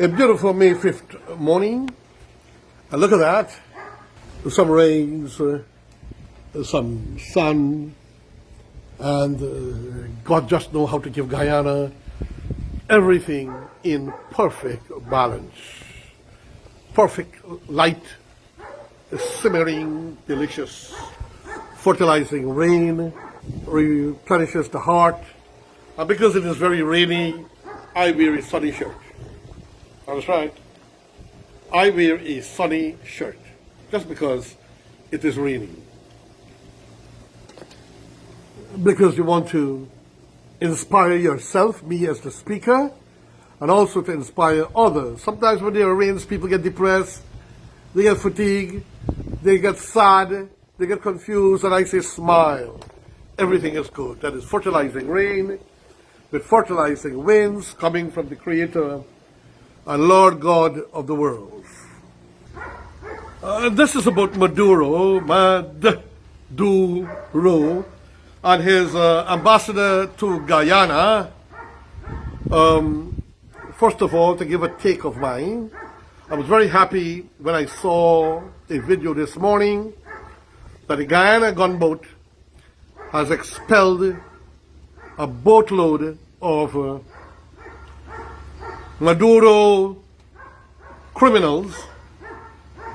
A beautiful May 5th morning. And look at that. Some rains, some sun, and God just know how to give Guyana everything in perfect balance. Perfect light, simmering, delicious, fertilizing rain, replenishes the heart. And because it is very rainy, I wear a sunny shirt. That's right. I wear a sunny shirt just because it is raining. Because you want to inspire yourself, me as the speaker, and also to inspire others. Sometimes when there rains, people get depressed, they get fatigued, they get sad, they get confused, and I say smile. Everything is good. That is fertilizing rain with fertilizing winds coming from the Creator and Lord God of the world. This is about Maduro, and his ambassador to Guyana. First of all, to give a take of mine, I was very happy when I saw a video this morning that the Guyana gunboat has expelled a boatload of Maduro criminals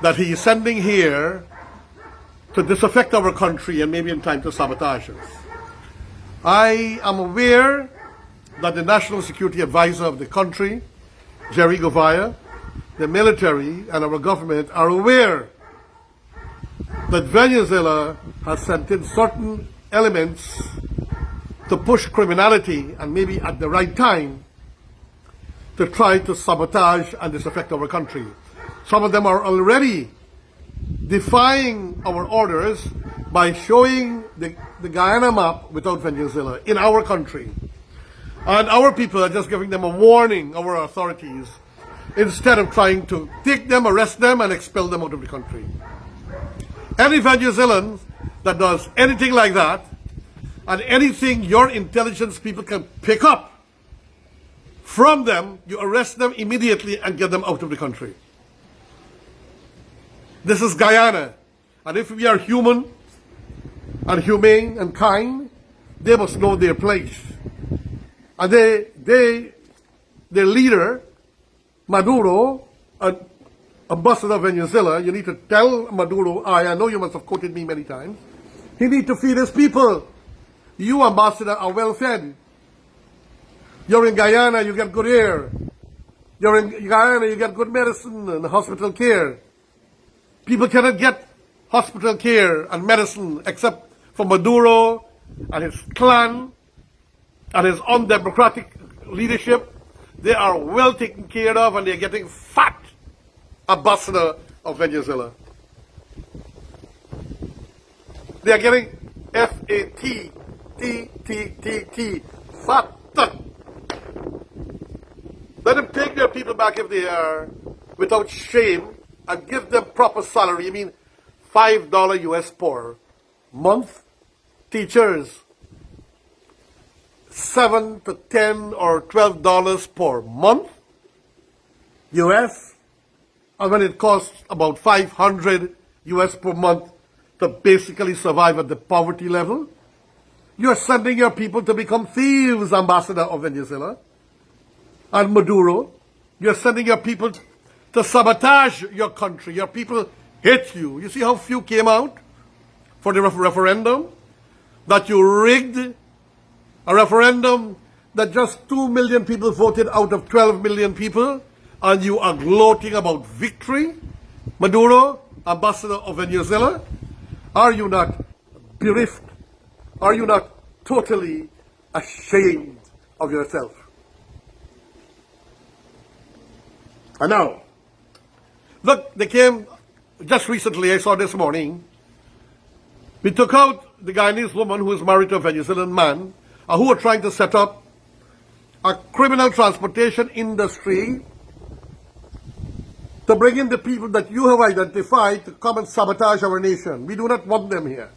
that he is sending here to disaffect our country and maybe in time to sabotage us. I am aware that the National Security Advisor of the country, Jerry Govaya, the military and our government are aware that Venezuela has sent in certain elements to push criminality and maybe at the right time to try to sabotage and disaffect our country. Some of them are already defying our orders by showing the Guyana map without Venezuela in our country. And our people are just giving them a warning, our authorities, instead of trying to take them, arrest them, and expel them out of the country. Any Venezuelan that does anything like that, and anything your intelligence people can pick up from them, you arrest them immediately and get them out of the country. This is Guyana. And if we are human and humane and kind, they must know their place. And their leader, Maduro, ambassador of Venezuela, you need to tell Maduro, I know you must have quoted me many times, he needs to feed his people. You, ambassador, are well fed. You're in Guyana, you get good air. You're in Guyana, you get good medicine and hospital care. People cannot get hospital care and medicine except for Maduro and his clan and his undemocratic leadership. They are well taken care of and they're getting fat, ambassador of Venezuela. They are getting F-A-T, T, fat. Let them take their people back if they are without shame and give them proper salary. I mean, $5 US per month. Teachers, $7 to $10 or $12 per month US. And when it costs about $500 US per month to basically survive at the poverty level, you're sending your people to become thieves, ambassador of Venezuela. And Maduro, you're sending your people to sabotage your country. Your people hate you. You see how few came out for the referendum? That you rigged a referendum that just 2 million people voted out of 12 million people, and you are gloating about victory? Maduro, ambassador of Venezuela, are you not bereft? Are you not totally ashamed of yourself? And now, look, they came just recently, I saw this morning, we took out the Guyanese woman who is married to a Venezuelan man, who are trying to set up a criminal transportation industry to bring in the people that you have identified to come and sabotage our nation. We do not want them here.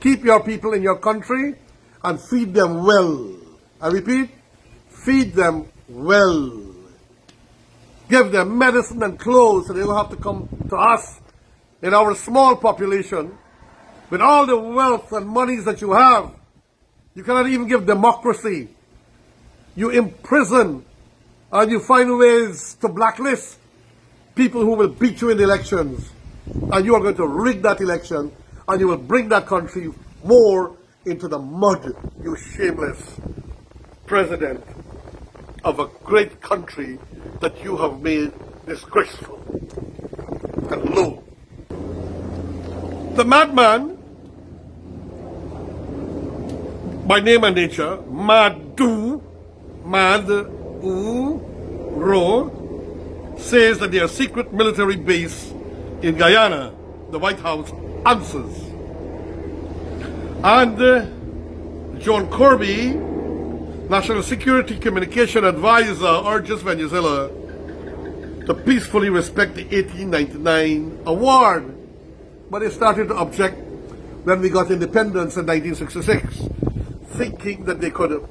Keep your people in your country and feed them well. I repeat, feed them well. give them medicine and clothes so they don't have to come to us in our small population with all the wealth and monies that you have. You cannot even give democracy. You imprison and you find ways to blacklist people who will beat you in the elections. And you are going to rig that election and you will bring that country more into the mud, you shameless president of a great country that you have made disgraceful and low. The madman, by name and nature, Maduro, says that their secret military base in Guyana, the White House answers. And John Kirby, National Security Communication Advisor, urges Venezuela to peacefully respect the 1899 award. But they started to object when we got independence in 1966, thinking that they could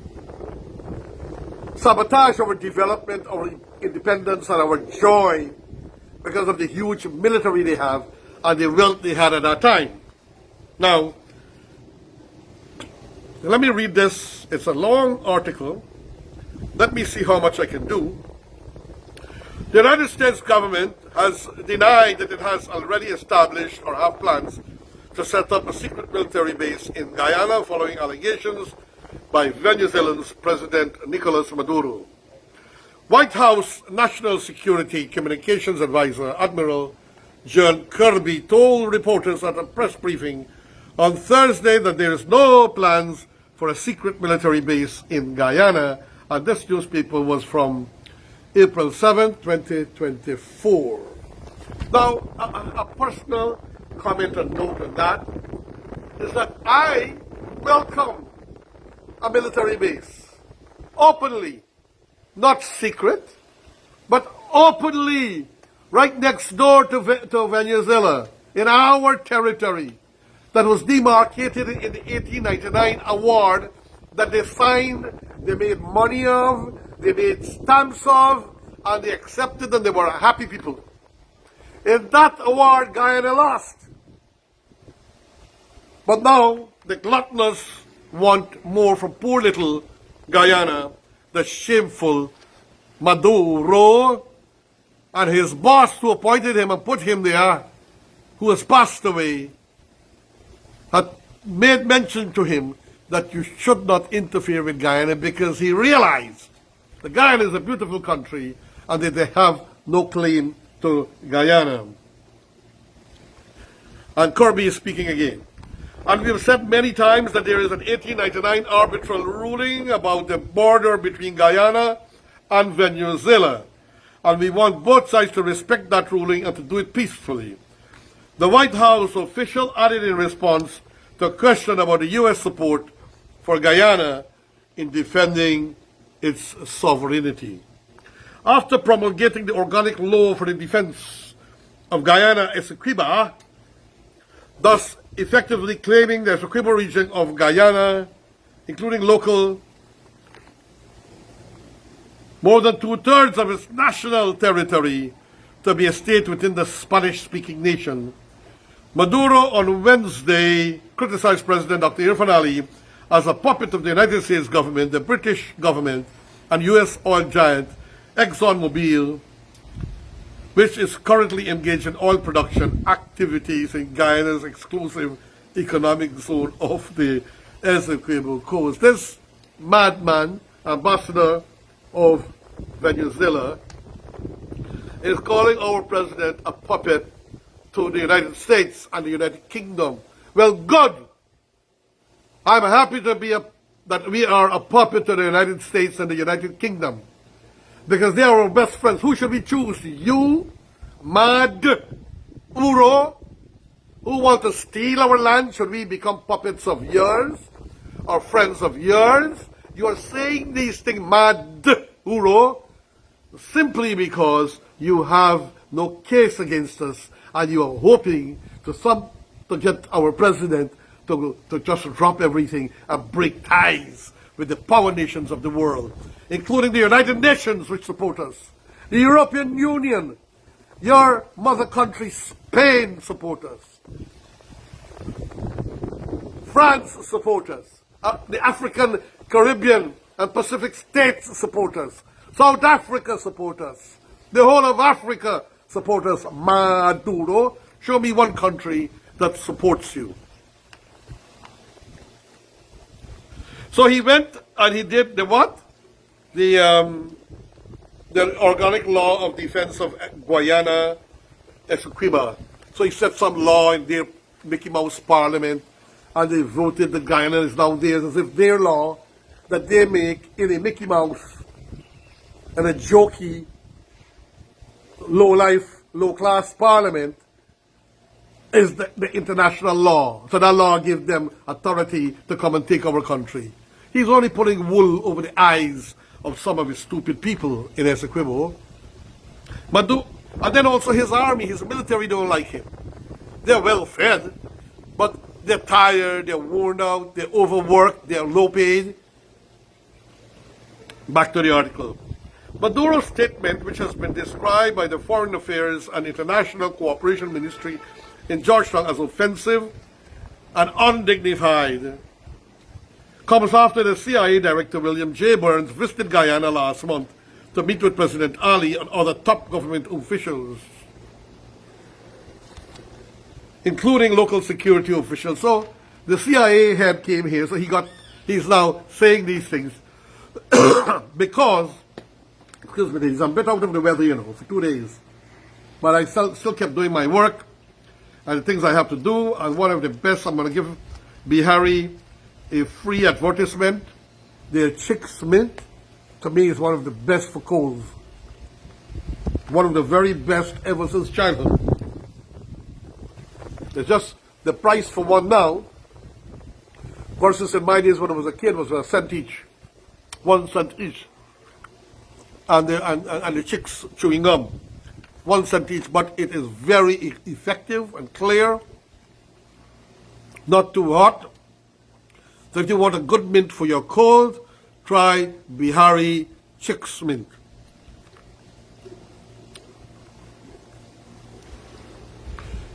sabotage our development, our independence, and our joy because of the huge military they have and the wealth they had at that time. Now, let me read this. It's a long article. Let me see how much I can do. The United States government has denied that it has already established or have plans to set up a secret military base in Guyana following allegations by Venezuelan's President Nicolas Maduro. White House National Security Communications Advisor Admiral John Kirby told reporters at a press briefing on Thursday that there is no plans for a secret military base in Guyana, and this newspaper was from April 7, 2024. Now, a personal comment and note on that is that I welcome a military base openly, not secret, but openly, right next door to Venezuela, in our territory, that was demarcated in the 1899 award that they signed, they made money of, they made stamps of, and they accepted, and they were happy people. In that award, Guyana lost. But now, the gluttonous want more from poor little Guyana, the shameful Maduro, and his boss who appointed him and put him there, who has passed away, had made mention to him that you should not interfere with Guyana because he realized that Guyana is a beautiful country and that they have no claim to Guyana. And Kirby is speaking again. And we have said many times that there is an 1899 arbitral ruling about the border between Guyana and Venezuela. And we want both sides to respect that ruling and to do it peacefully. The White House official added in response to a question about the U.S. support for Guyana in defending its sovereignty. After promulgating the organic law for the defense of Guyana Essequiba, thus effectively claiming the Essequiba region of Guyana, including local, more than two-thirds of its national territory, to be a state within the Spanish-speaking nation, Maduro on Wednesday criticized President Dr. Irfaan Ali as a puppet of the United States government, the British government, and U.S. oil giant ExxonMobil, which is currently engaged in oil production activities in Guyana's exclusive economic zone of the Essequibo coast. This madman, ambassador of Venezuela, is calling our president a puppet to the United States and the United Kingdom. Well, good. I'm happy to be that we are a puppet to the United States and the United Kingdom, because they are our best friends. Who should we choose? You, Maduro, who want to steal our land? Should we become puppets of yours or friends of yours? You are saying these things, Maduro, simply because you have no case against us and you are hoping to get our president to just drop everything and break ties with the power nations of the world, including the United Nations, which support us, The European Union, your mother country, Spain, support us. France support us. The African, Caribbean, and Pacific states support us. South Africa support us. The whole of Africa support us. Maduro, show me one country that supports you. So he went and he did the what? The Organic Law of Defense of Guyana, Essequiba. So he set some law in their Mickey Mouse Parliament, and they voted that Guyana is now theirs, as if their law that they make in a Mickey Mouse and a jokey, low-life, low-class parliament is the international law. So that law gives them authority to come and take our country. He's only putting wool over the eyes of some of his stupid people in Essequibo. And then also his army, his military don't like him. They're well fed, but they're tired, they're worn out, they're overworked, they're low paid. Back to the article. Maduro's statement, which has been described by the Foreign Affairs and International Cooperation Ministry in Georgetown as offensive and undignified, comes after the CIA Director William J. Burns visited Guyana last month to meet with President Ali and other top government officials, including local security officials. So the CIA head came here, so he's now saying these things because, excuse me, I'm a bit out of the weather, for 2 days. But I still kept doing my work and the things I have to do. And one of the best, I'm going to give Bihari a free advertisement. Their Chicks Mint, to me, is one of the best for colds. One of the very best ever since childhood. It's just the price for one now versus in my days when I was a kid was a cent each. 1 cent each. And the Chicks chewing gum. 1 cent each, but it is very effective and clear. Not too hot. So if you want a good mint for your cold, try Bihari Chicks Mint.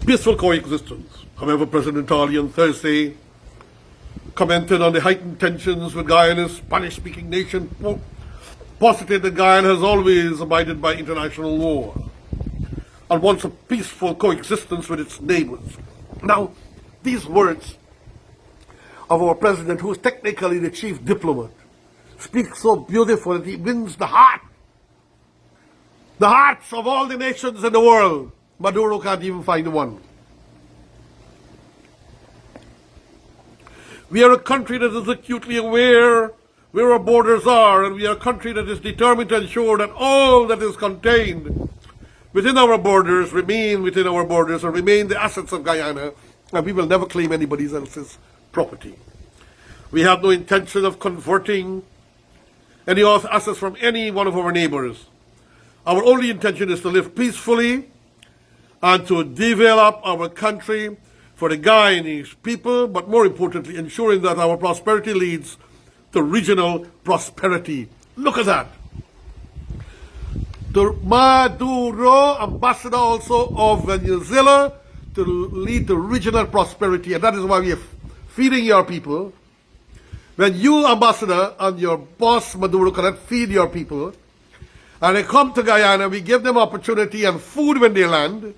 Peaceful coexistence. However, President Ali on Thursday commented on the heightened tensions with Guyana's Spanish-speaking nation, posited that Guyana has always abided by international law and wants a peaceful coexistence with its neighbors. Now, these words of our president, who is technically the chief diplomat, speak so beautiful that he wins the hearts of all the nations in the world. Maduro can't even find one. We are a country that is acutely aware where our borders are, and we are a country that is determined to ensure that all that is contained within our borders remain within our borders and remain the assets of Guyana, and we will never claim anybody else's property. We have no intention of converting any assets from any one of our neighbors. Our only intention is to live peacefully and to develop our country for the Guyanese people, but more importantly, ensuring that our prosperity leads to regional prosperity. Look at that. The Maduro, ambassador also of Venezuela, to lead to regional prosperity, and that is why we are feeding your people. When you, ambassador, and your boss, Maduro, cannot feed your people, and they come to Guyana, we give them opportunity and food when they land.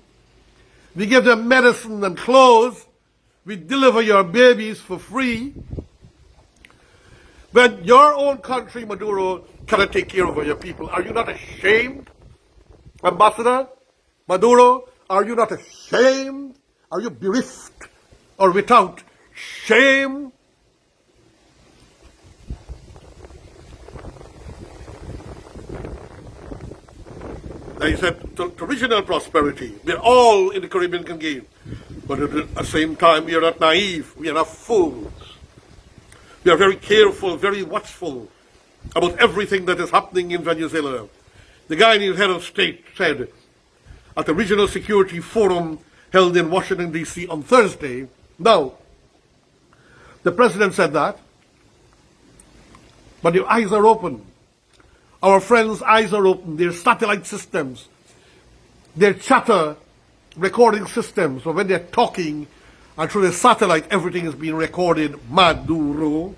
We give them medicine and clothes. We deliver your babies for free. When your own country, Maduro, cannot take care of your people, are you not ashamed? Ambassador Maduro, are you not ashamed? Are you bereft or without shame? He said, to regional prosperity, we're all in the Caribbean can gain. But at the same time, we are not naive, we are not fools. We are very careful, very watchful about everything that is happening in Venezuela. The Guyanese head of state said at the Regional Security Forum held in Washington, D.C. on Thursday. Now, the president said that, but your eyes are open. Our friends' eyes are open. Their satellite systems, their chatter recording systems, so when they're talking and through the satellite, everything is being recorded. Maduro.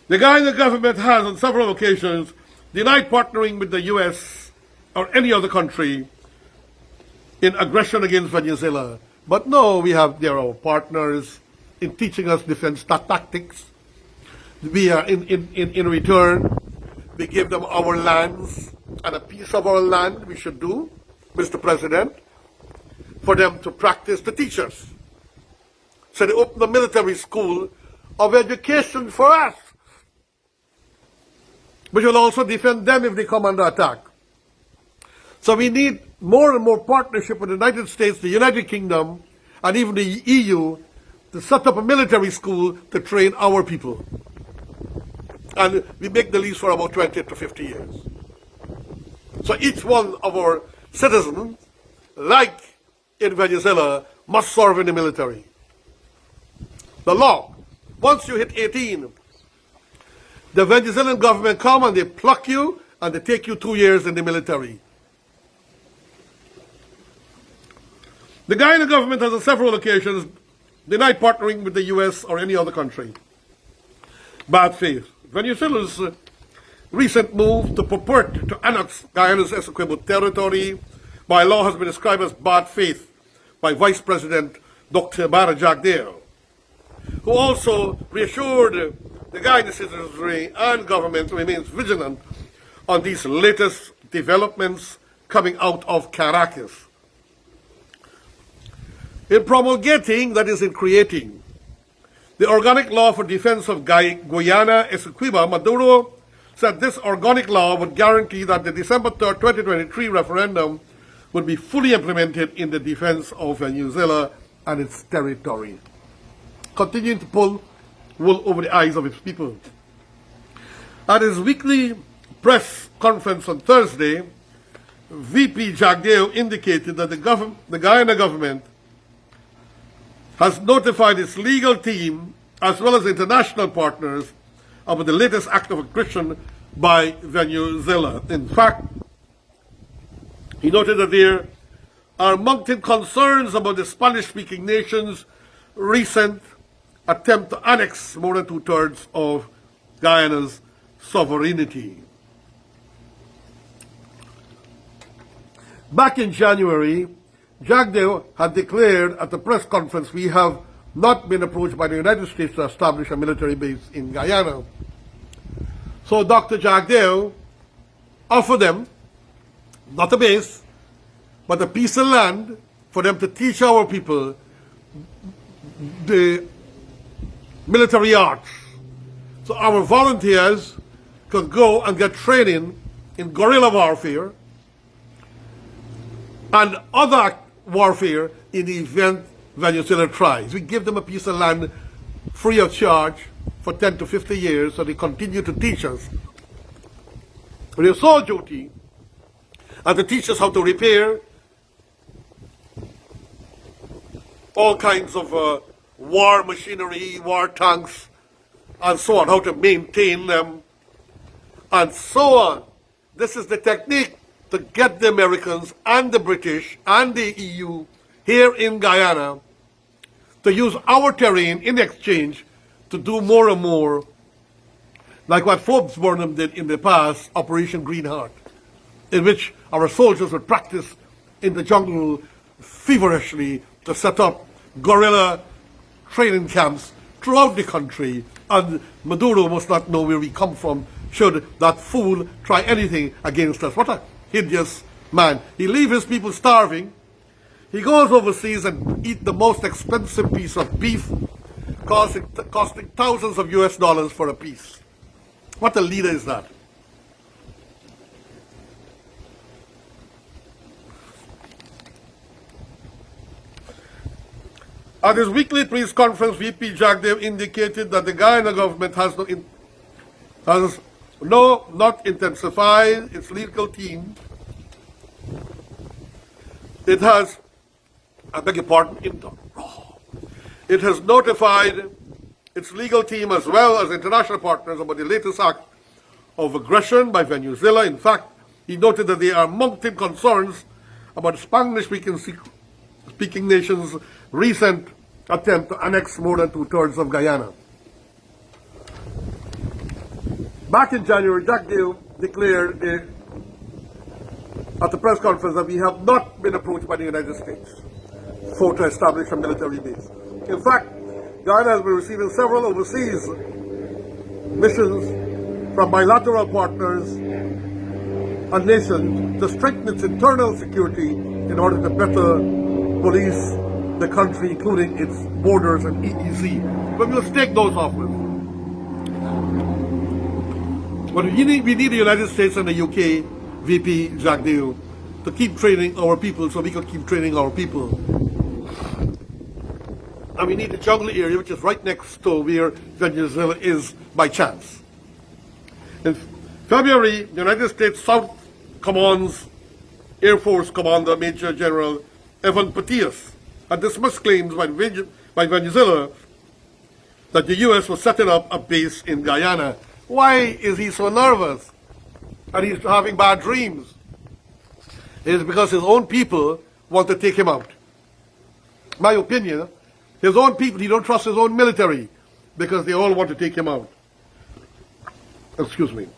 The Guyana government has on several occasions denied partnering with the US or any other country in aggression against Venezuela. But no, they're our partners in teaching us defense tactics. We are in return, we give them our lands and a piece of our land we should do, Mr. President, for them to practice to teach us. So they open a military school of education for us, which will also defend them if they come under attack. So we need more and more partnership with the United States, the United Kingdom, and even the EU to set up a military school to train our people. And we make the lease for about 20 to 50 years. So each one of our citizens, like in Venezuela, must serve in the military. The law, once you hit 18, the Venezuelan government come and they pluck you and they take you 2 years in the military. The Guyana government has on several occasions denied partnering with the US or any other country. Bad faith. Venezuela's recent move to purport to annex Guyana's Essequibo territory by law has been described as bad faith by Vice President Dr. JAGDEO, who also reassured the Guyanese citizenry and government remains vigilant on these latest developments coming out of Caracas. In promulgating, that is in creating, the Organic Law for Defense of Guyana Essequibo, Maduro said this organic law would guarantee that the December 3rd, 2023 referendum would be fully implemented in the defense of Venezuela and its territory, continuing to pull wool over the eyes of its people. At his weekly press conference on Thursday, VP JAGDEO indicated that the Guyana government has notified its legal team as well as international partners about the latest act of aggression by Venezuela. In fact, he noted that there are mounting concerns about the Spanish-speaking nation's recent attempt to annex more than 2/3 of Guyana's sovereignty. Back in January, JAGDEO had declared at the press conference, we have not been approached by the United States to establish a military base in Guyana. So Dr. JAGDEO offered them, not a base, but a piece of land for them to teach our people the military arts. So our volunteers could go and get training in guerrilla warfare and other warfare in the event Venezuela tries. We give them a piece of land free of charge for 10 to 50 years so they continue to teach us their sole duty and to teach us how to repair all kinds of war machinery, war tanks, and so on, how to maintain them, and so on. This is the technique to get the Americans and the British and the EU here in Guyana to use our terrain in exchange to do more and more like what Forbes Burnham did in the past, Operation Green Heart, in which our soldiers would practice in the jungle feverishly to set up guerrilla training camps throughout the country, and Maduro must not know where we come from should that fool try anything against us. What a hideous man. He leaves his people starving. He goes overseas and eat the most expensive piece of beef, costing thousands of US dollars for a piece. What a leader is that? At his weekly press conference, VP JAGDEO indicated that the Guyana government has not intensified its legal team. It has, I beg your pardon, it has notified its legal team as well as international partners about the latest act of aggression by Venezuela. In fact, he noted that there are mounting concerns about Spanish-speaking nations' recent attempt to annex more than two-thirds of Guyana. Back in January, JAGDEO declared at the press conference that we have not been approached by the United States to establish a military base. In fact, Guyana has been receiving several overseas missions from bilateral partners and nations to strengthen its internal security in order to better police the country, including its borders and EEZ. But we must take those off with. But we need the United States and the UK VP JAGDEO to keep training our people so we can keep training our people. And we need the jungle area, which is right next to where Venezuela is by chance. In February, the United States South Command's Air Force Commander Major General Irfaan had dismissed claims by Venezuela that the U.S. was setting up a base in Guyana. Why is he so nervous? And he's having bad dreams. It is because his own people want to take him out. My opinion, his own people, he don't trust his own military because they all want to take him out. Excuse me.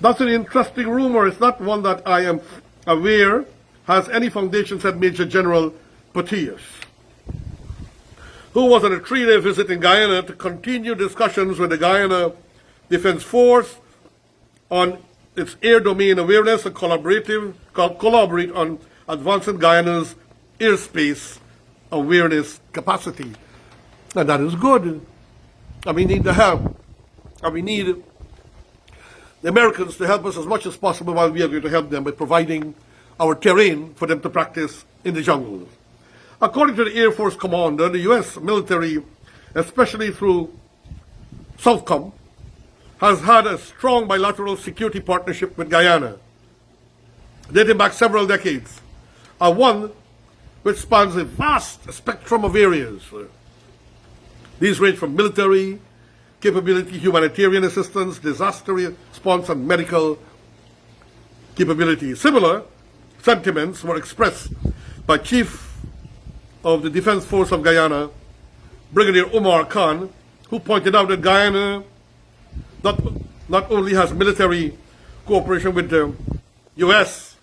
That's an interesting rumor. It's not one that I am aware has any foundation, said Major General Patias, who was on a 3-day visit in Guyana to continue discussions with the Guyana Defense Force on its air domain awareness and collaborate on advancing Guyana's airspace awareness capacity. And that is good. And we need the help. And we need the Americans to help us as much as possible while we are going to help them by providing our terrain for them to practice in the jungles. According to the Air Force Commander, the U.S. military, especially through SOUTHCOM, has had a strong bilateral security partnership with Guyana, dating back several decades, and one which spans a vast spectrum of areas. These range from military capability, humanitarian assistance, disaster response, and medical capability. Similar sentiments were expressed by Chief of the Defense Force of Guyana, Brigadier Omar Khan, who pointed out that Guyana not only has military cooperation with the U.S.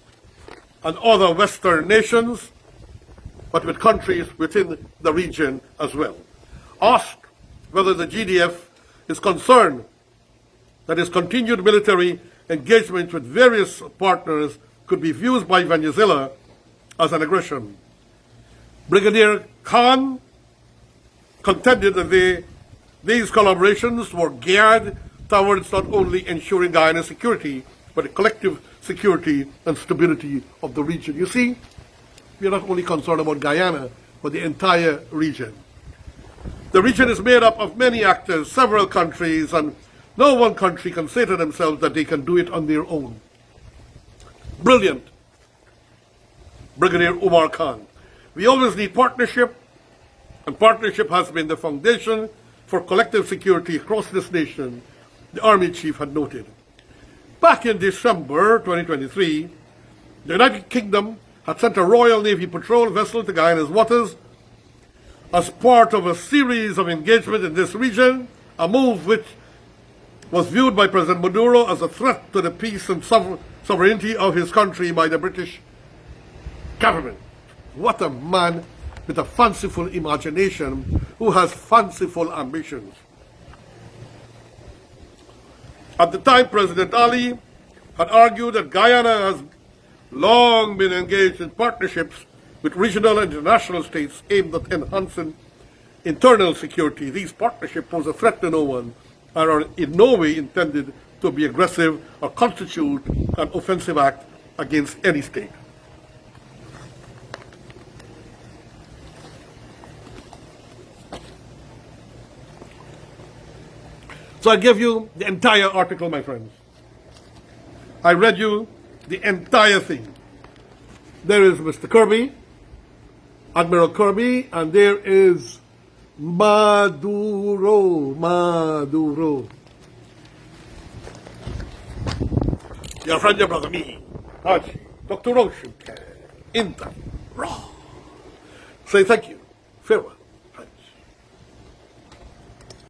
and other Western nations, but with countries within the region as well. Asked whether the GDF is concerned that its continued military engagement with various partners could be viewed by Venezuela as an aggression, Brigadier Khan contended that these collaborations were geared towards not only ensuring Guyana's security, but the collective security and stability of the region. You see, we are not only concerned about Guyana, but the entire region. The region is made up of many actors, several countries, and no one country can say to themselves that they can do it on their own. Brilliant, Brigadier Omar Khan. We always need partnership, and partnership has been the foundation for collective security across this nation, the Army Chief had noted. Back in December 2023, the United Kingdom had sent a Royal Navy patrol vessel to Guyana's waters as part of a series of engagement in this region, a move which was viewed by President Maduro as a threat to the peace and sovereignty of his country by the British government. What a man with a fanciful imagination who has fanciful ambitions. At the time, President Ali had argued that Guyana has long been engaged in partnerships with regional and international states aimed at enhancing internal security. These partnerships pose a threat to no one and are in no way intended to be aggressive or constitute an offensive act against any state. So I give you the entire article, my friends. I read you the entire thing. There is Mr. Kirby, Admiral Kirby, and there is Maduro. Your friend, your brother, me, Haji, Dr. Roshan, Inta, Ra. Say thank you. Farewell.